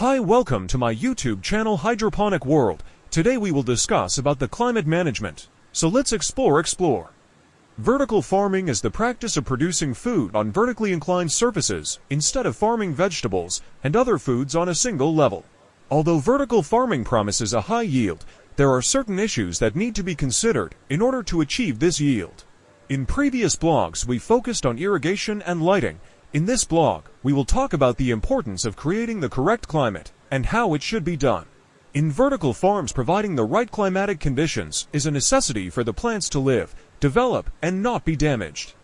Hi, welcome to my YouTube channel Hydroponic World. Today we will discuss about the climate management. So let's explore. Vertical farming is the practice of producing food on vertically inclined surfaces instead of farming vegetables and other foods on a single level. Although vertical farming promises a high yield, there are certain issues that need to be considered in order to achieve this yield. In previous blogs, we focused on irrigation and lighting. In this blog, we will talk about the importance of creating the correct climate and how it should be done. In vertical farms, providing the right climatic conditions is a necessity for the plants to live, develop, and not be damaged.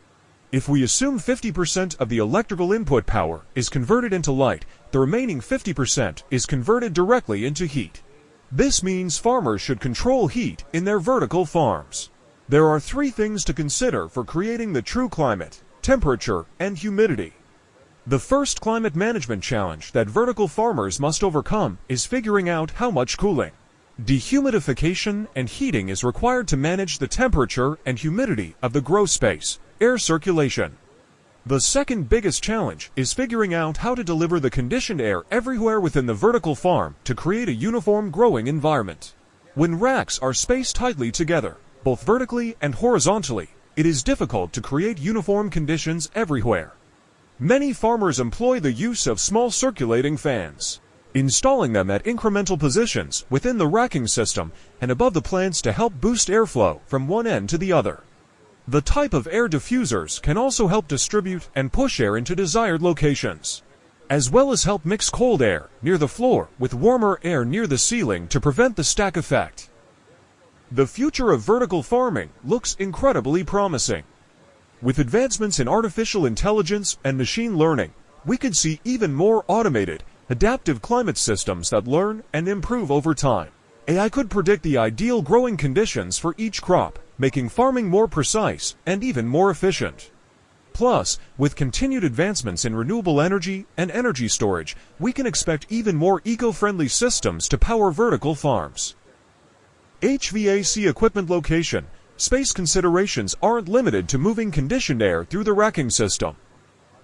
If we assume 50% of the electrical input power is converted into light, the remaining 50% is converted directly into heat. This means farmers should control heat in their vertical farms. There are three things to consider for creating the true climate: temperature and humidity. The first climate management challenge that vertical farmers must overcome is figuring out how much cooling. Dehumidification and heating is required to manage the temperature and humidity of the grow space, air circulation. The second biggest challenge is figuring out how to deliver the conditioned air everywhere within the vertical farm to create a uniform growing environment. When racks are spaced tightly together, both vertically and horizontally, it is difficult to create uniform conditions everywhere. Many farmers employ the use of small circulating fans, installing them at incremental positions within the racking system and above the plants to help boost airflow from one end to the other. The type of air diffusers can also help distribute and push air into desired locations, as well as help mix cold air near the floor with warmer air near the ceiling to prevent the stack effect. The future of vertical farming looks incredibly promising. With advancements in artificial intelligence and machine learning, we could see even more automated, adaptive climate systems that learn and improve over time. AI could predict the ideal growing conditions for each crop, making farming more precise and even more efficient. Plus, with continued advancements in renewable energy and energy storage, we can expect even more eco-friendly systems to power vertical farms. HVAC equipment location. Space considerations aren't limited to moving conditioned air through the racking system.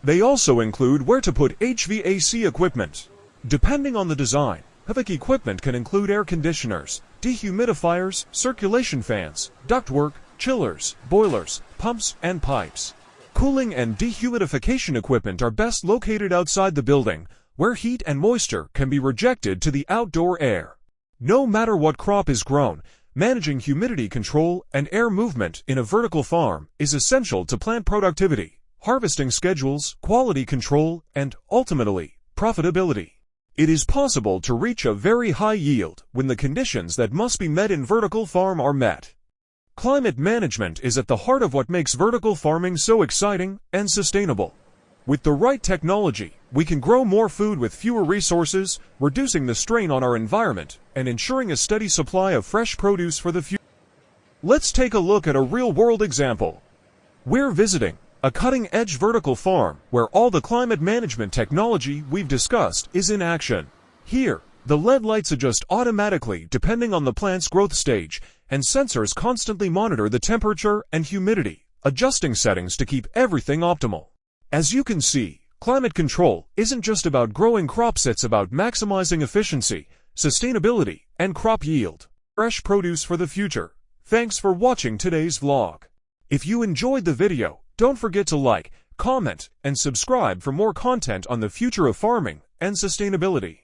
They also include where to put HVAC equipment. Depending on the design, HVAC equipment can include air conditioners, dehumidifiers, circulation fans, ductwork, chillers, boilers, pumps, and pipes. Cooling and dehumidification equipment are best located outside the building, where heat and moisture can be rejected to the outdoor air. No matter what crop is grown, managing humidity control and air movement in a vertical farm is essential to plant productivity, harvesting schedules, quality control, and, ultimately, profitability. It is possible to reach a very high yield when the conditions that must be met in vertical farm are met. Climate management is at the heart of what makes vertical farming so exciting and sustainable. With the right technology, we can grow more food with fewer resources, reducing the strain on our environment and ensuring a steady supply of fresh produce for the future. Let's take a look at a real-world example. We're visiting a cutting-edge vertical farm where all the climate management technology we've discussed is in action. Here, the LED lights adjust automatically depending on the plant's growth stage, and sensors constantly monitor the temperature and humidity, adjusting settings to keep everything optimal. As you can see, climate control isn't just about growing crops, it's about maximizing efficiency, sustainability, and crop yield. Fresh produce for the future. Thanks for watching today's vlog. If you enjoyed the video, don't forget to like, comment, and subscribe for more content on the future of farming and sustainability.